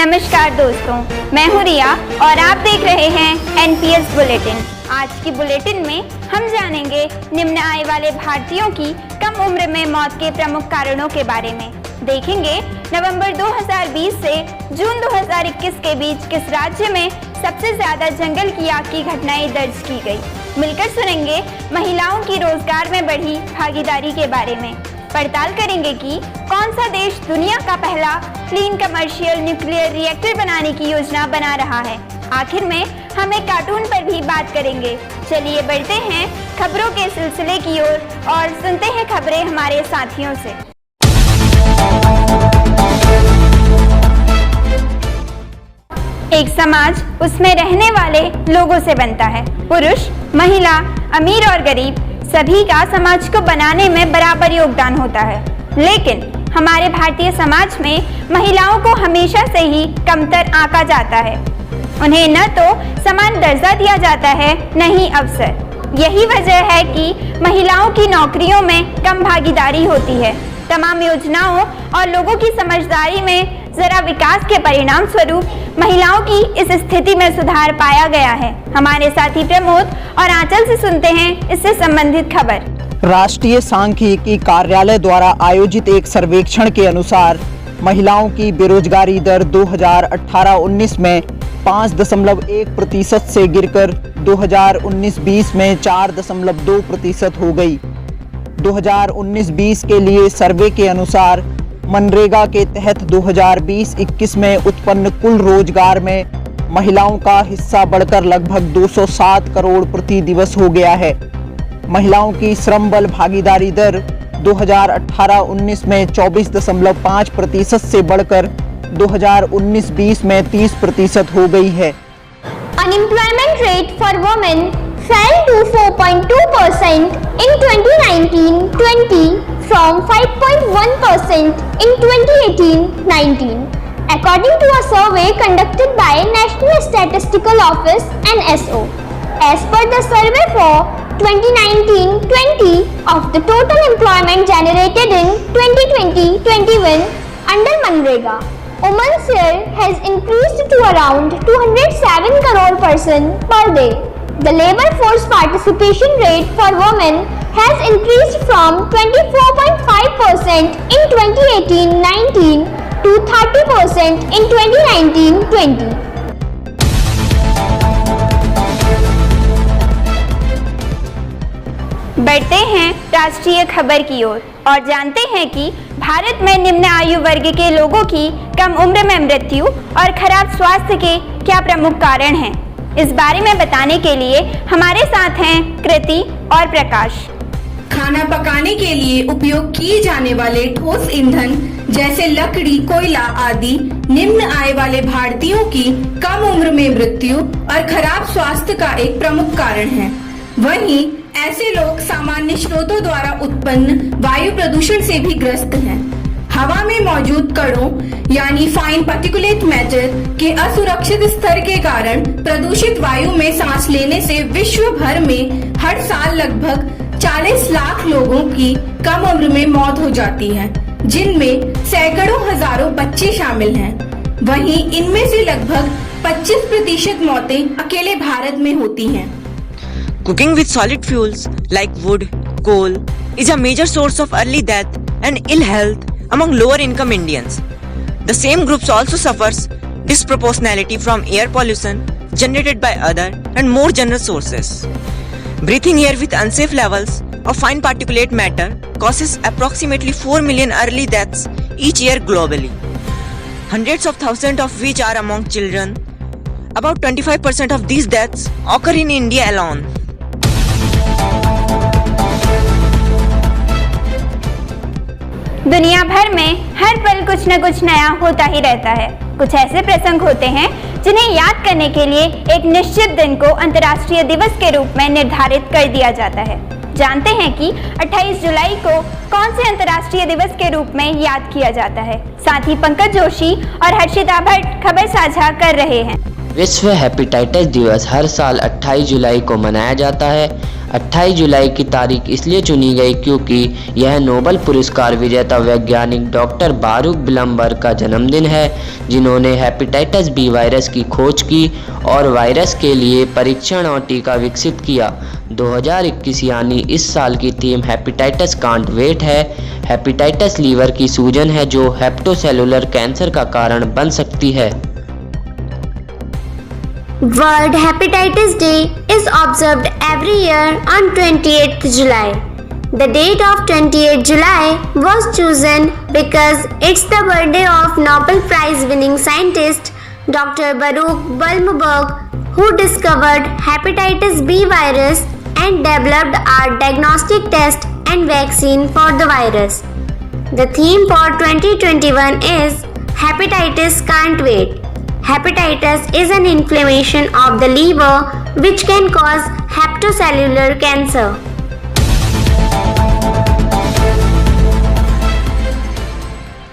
नमस्कार दोस्तों, मैं हूँ रिया और आप देख रहे हैं एनपीएस बुलेटिन। आज की बुलेटिन में हम जानेंगे निम्न आय वाले भारतीयों की कम उम्र में मौत के प्रमुख कारणों के बारे में। देखेंगे नवंबर 2020 से जून 2021 के बीच किस राज्य में सबसे ज्यादा जंगल की आग की घटनाएं दर्ज की गई। मिलकर सुनेंगे महिलाओं की रोजगार में बढ़ी भागीदारी के बारे में। पड़ताल करेंगे कि कौन सा देश दुनिया का पहला क्लीन कमर्शियल न्यूक्लियर रिएक्टर बनाने की योजना बना रहा है। आखिर में हम एक कार्टून पर भी बात करेंगे। चलिए बढ़ते हैं खबरों के सिलसिले की ओर और सुनते हैं खबरें हमारे साथियों से। एक समाज उसमें रहने वाले लोगों से बनता है। पुरुष, महिला, अमीर और गरीब सभी का समाज को बनाने में बराबर योगदान होता है। लेकिन हमारे भारतीय समाज में महिलाओं को हमेशा से ही कमतर आंका जाता है। उन्हें न तो समान दर्जा दिया जाता है, न ही अवसर। यही वजह है कि महिलाओं की नौकरियों में कम भागीदारी होती है। तमाम योजनाओं और लोगों की समझदारी में जरा विकास के परिणाम स्वरूप महिलाओं की इस स्थिति में सुधार पाया गया है। हमारे साथी प्रमोद और आंचल से सुनते हैं इससे संबंधित खबर। राष्ट्रीय सांख्यिकी कार्यालय द्वारा आयोजित एक सर्वेक्षण के अनुसार महिलाओं की बेरोजगारी दर 2018-19 में 5.1% से गिरकर 2019-20 में 4.2% हो गई। 2019-20 के लिए सर्वे के अनुसार मनरेगा के तहत 2020-21 में उत्पन्न कुल रोजगार में महिलाओं का हिस्सा बढ़कर लगभग 207 करोड़ प्रति दिवस हो गया है। महिलाओं की श्रम बल भागीदारी दर 2018-19 में 24.5% से बढ़कर 2019-20 में 30% हो गई है। Unemployment rate for women fell to 4.2% in 2019-20 from 5.1% in 2018-19, according to a survey conducted by National Statistical Office (NSO). As per the survey for 2019-20 of the total employment generated in 2020-21 under Manrega, women's share has increased to around 207 crore person per day. The labor force participation rate for women has increased from 24.5% in 2018-19 to 30% in 2019-20. बढ़ते हैं राष्ट्रीय खबर की ओर और जानते हैं कि भारत में निम्न आयु वर्ग के लोगों की कम उम्र में मृत्यु और खराब स्वास्थ्य के क्या प्रमुख कारण हैं। इस बारे में बताने के लिए हमारे साथ हैं कृति और प्रकाश। खाना पकाने के लिए उपयोग किए जाने वाले ठोस ईंधन जैसे लकड़ी, कोयला आदि निम्न आय वाले भारतीयों की कम उम्र में मृत्यु और खराब स्वास्थ्य का एक प्रमुख कारण है। वहीं ऐसे लोग सामान्य स्रोतों द्वारा उत्पन्न वायु प्रदूषण से भी ग्रस्त हैं। हवा में मौजूद कणों यानी फाइन पार्टिकुलेट मैटर के असुरक्षित स्तर के कारण प्रदूषित वायु में सांस लेने से विश्व भर में हर साल लगभग 40 लाख लोगों की कम उम्र में मौत हो जाती है, जिनमें सैकड़ों हजारों बच्चे शामिल हैं। वहीं इनमें से लगभग 25% मौतें अकेले भारत में होती हैं। Cooking with solid fuels like wood, coal is a major source of early death and ill health among lower income Indians. The same groups also suffers disproportionality from air pollution generated by other and more general sources. Breathing air with unsafe levels of fine particulate matter causes approximately 4 million early deaths each year globally. Hundreds of thousands of which are among children. About 25% of these deaths occur in India alone. दुनिया भर में हर पल कुछ न कुछ नया होता ही रहता है। कुछ ऐसे प्रसंग होते हैं जिन्हें याद करने के लिए एक निश्चित दिन को अंतर्राष्ट्रीय दिवस के रूप में निर्धारित कर दिया जाता है। जानते हैं कि 28 जुलाई को कौन से अंतर्राष्ट्रीय दिवस के रूप में याद किया जाता है। साथ ही पंकज जोशी और हर्षिता भट्ट खबर साझा कर रहे हैं। विश्व हेपेटाइटिस दिवस हर साल 28 जुलाई को मनाया जाता है। 28 जुलाई की तारीख इसलिए चुनी गई क्योंकि यह नोबेल पुरस्कार विजेता वैज्ञानिक डॉक्टर बारूक बिलमबर्ग का जन्मदिन है, जिन्होंने हेपेटाइटिस बी वायरस की खोज की और वायरस के लिए परीक्षण और टीका विकसित किया। 2021 यानी इस साल की थीम हेपेटाइटिस कांट वेट है। हेपेटाइटिस लीवर की सूजन है जो हेपेटोसेलुलर कैंसर का कारण बन सकती है। World Hepatitis Day is observed every year on 28th July. The date of 28th July was chosen because it's the birthday of Nobel Prize winning scientist Dr. Baruch Blumberg, who discovered hepatitis B virus and developed a diagnostic test and vaccine for the virus. The theme for 2021 is Hepatitis Can't Wait. Hepatitis is an inflammation of the liver which can cause hepatocellular cancer.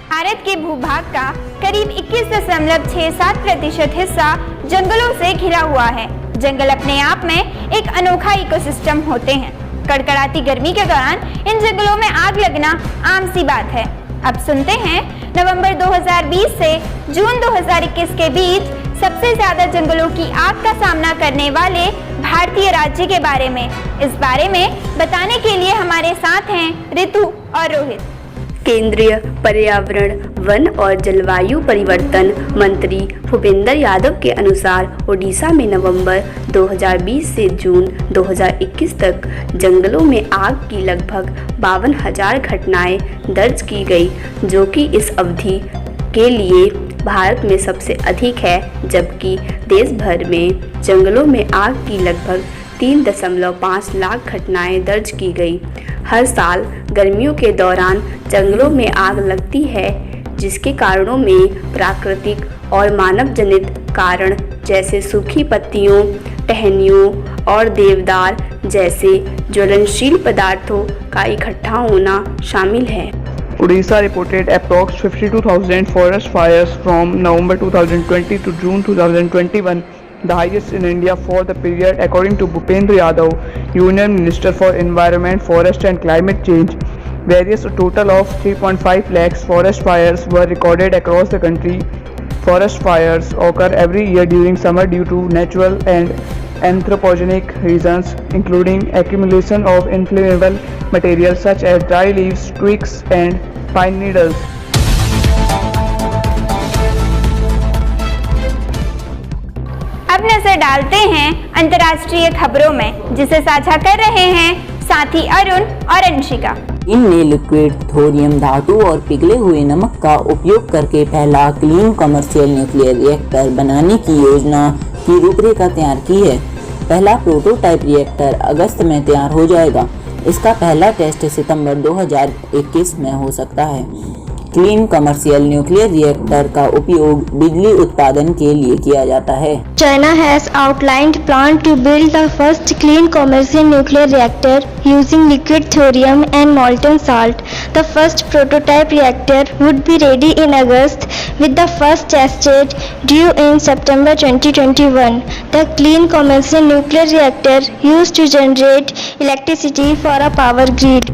Bharat के भूभाग का करीब 21.67% हिस्सा जंगलों से घिरा हुआ है। जंगल अपने आप में एक अनोखा इकोसिस्टम होते हैं। कड़कड़ाती गर्मी के दौरान इन जंगलों में आग लगना आम सी बात है। अब सुनते हैं नवंबर 2020 से जून 2021 के बीच सबसे ज्यादा जंगलों की आग का सामना करने वाले भारतीय राज्य के बारे में। इस बारे में बताने के लिए हमारे साथ हैं रितु और रोहित। केंद्रीय पर्यावरण, वन और जलवायु परिवर्तन मंत्री भूपेंद्र यादव के अनुसार ओडिशा में नवंबर 2020 से जून 2021 तक जंगलों में आग की लगभग 52,000 घटनाएं दर्ज की गई, जो कि इस अवधि के लिए भारत में सबसे अधिक है, जबकि देश भर में जंगलों में आग की लगभग 3.5 लाख घटनाएं दर्ज की गई। हर साल गर्मियों के दौरान जंगलों में आग लगती है, जिसके कारणों में प्राकृतिक और मानव जनित कारण जैसे सूखी पत्तियों, टहनियों और देवदार जैसे ज्वलनशील पदार्थों का इकट्ठा होना शामिल है। Odisha reported approx 52,000 forest fires from November 2020 to June 2021, the highest in India for the period, according to Bhupendra Yadav, Union Minister for Environment, Forest and Climate Change. A total of 3.5 lakhs forest fires were recorded across the country. Forest fires occur every year during summer due to natural and anthropogenic reasons, including accumulation of inflammable materials such as dry leaves, twigs and pine needles. अब नजर डालते हैं अंतर्राष्ट्रीय खबरों में, जिसे साझा कर रहे हैं साथी अरुण और अंशिका। इनने लिक्विड थोरियम धातु और पिघले हुए नमक का उपयोग करके पहला क्लीन कमर्शियल न्यूक्लियर रिएक्टर बनाने की योजना की रूपरेखा तैयार की है। पहला प्रोटोटाइप रिएक्टर अगस्त में तैयार हो जाएगा। इसका पहला टेस्ट सितंबर 2021 में हो सकता है। क्लीन कमर्शियल न्यूक्लियर रिएक्टर का उपयोग बिजली उत्पादन के लिए किया जाता है। China has outlined plan to build the first clean commercial nuclear reactor using liquid thorium and molten salt. The first prototype reactor would be ready in August, with the first tested due in September 2021. The clean commercial nuclear reactor used to generate electricity for a power grid.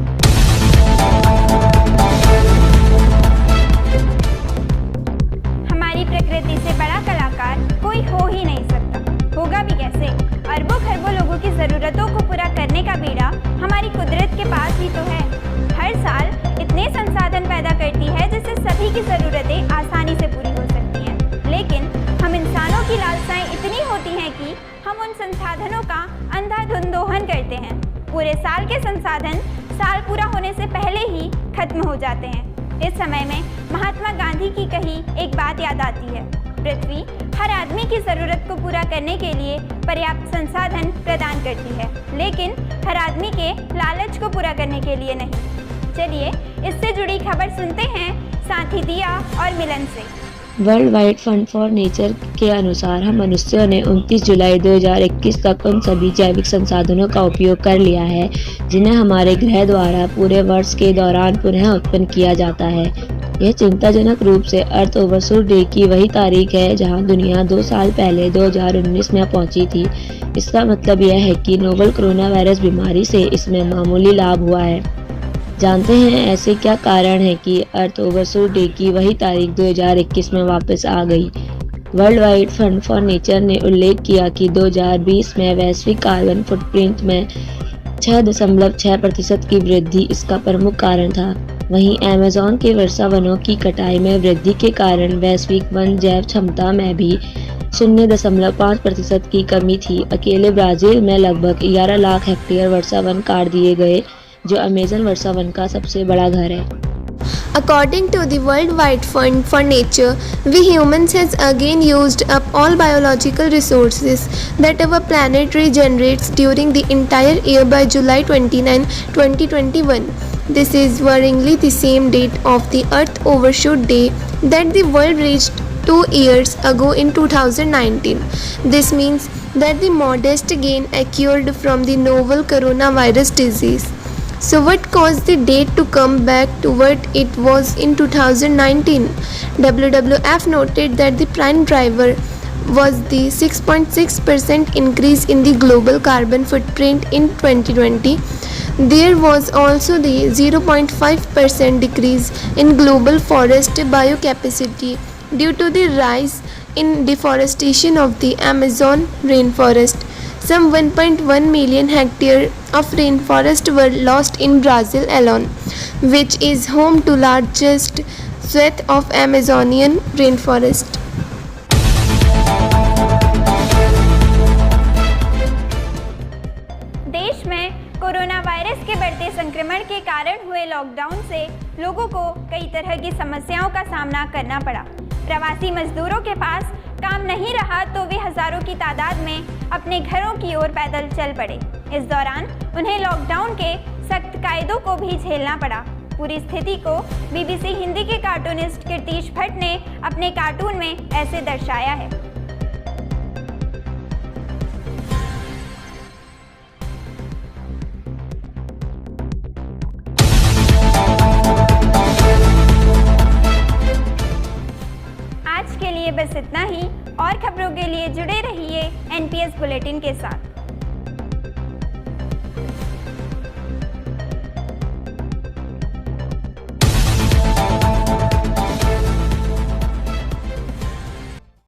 प्रकृति से बड़ा कलाकार कोई हो ही नहीं सकता, होगा भी कैसे। अरबों खरबों लोगों की जरूरतों को पूरा करने का बीड़ा हमारी कुदरत के पास ही तो है। हर साल इतने संसाधन पैदा करती है जिससे सभी की जरूरतें आसानी से पूरी हो सकती हैं, लेकिन हम इंसानों की लालसाएं इतनी होती हैं कि हम उन संसाधनों का अंधाधुंध दोहन करते हैं। पूरे साल के संसाधन साल पूरा होने से पहले ही खत्म हो जाते हैं। इस समय में महात्मा गांधी की कही एक बात याद आती है, पृथ्वी हर आदमी की ज़रूरत को पूरा करने के लिए पर्याप्त संसाधन प्रदान करती है, लेकिन हर आदमी के लालच को पूरा करने के लिए नहीं। चलिए इससे जुड़ी खबर सुनते हैं साथी दिया और मिलन से। World wide fund for nature के अनुसार हम मनुष्यों ने 29 जुलाई 2021 तक उन सभी जैविक संसाधनों का उपयोग कर लिया है जिन्हें हमारे ग्रह द्वारा पूरे वर्ष के दौरान पुनः उत्पन्न किया जाता है। यह चिंताजनक रूप से अर्थ ओवरशूट डे की वही तारीख है जहां दुनिया 2 साल पहले 2019 में पहुंची थी। इसका मतलब यह है कि नोवल कोरोना वायरस बीमारी से इसमें मामूली लाभ हुआ है। जानते हैं ऐसे क्या कारण है कि अर्थ ओवरशूट डे की वही तारीख 2021 में वापस आ गई। World wide fund for nature ने उल्लेख किया कि 2020 में वैश्विक कार्बन फुटप्रिंट में 6.6% की वृद्धि इसका प्रमुख कारण था। वहीं अमेज़न के वर्षा वनों की कटाई में वृद्धि के कारण वैश्विक वन जैव क्षमता में भी 0.5% की कमी थी। अकेले ब्राजील में लगभग 11 लाख हेक्टेयर वर्षा वन काट दिए गए, जो अमेज़न वर्षा वन का सबसे बड़ा घर है। According to the World Wide Fund for Nature, we humans has again used up all biological resources that our planet regenerates during the entire year by July 29, 2021. This is worryingly the same date of the Earth Overshoot Day that the world reached 2 years ago in 2019. This means that the modest gain occurred from the novel coronavirus disease. So what caused the date to come back to what it was in 2019? WWF noted that the prime driver was the 6.6% increase in the global carbon footprint in 2020. There was also the 0.5% decrease in global forest biocapacity due to the rise in deforestation of the Amazon rainforest. Some 1.1 million hectares of rainforest were lost in Brazil alone, which is home to largest swath of Amazonian rainforest. देश में corona virus के बढ़ते संक्रमण के कारण हुए lockdown से लोगों को कई तरह की समस्याओं का सामना करना पड़ा। प्रवासी मजदूरों के पास काम नहीं रहा तो वे हजारों की तादाद में अपने घरों की ओर पैदल चल पड़े। इस दौरान उन्हें लॉकडाउन के सख्त कायदों को भी झेलना पड़ा। पूरी स्थिति को बीबीसी हिंदी के कार्टूनिस्ट कीर्तिश भट्ट ने अपने कार्टून में ऐसे दर्शाया है। आज के लिए बस इतना ही। और खबरों के लिए जुड़े रहिए एनपीएस बुलेटिन के साथ।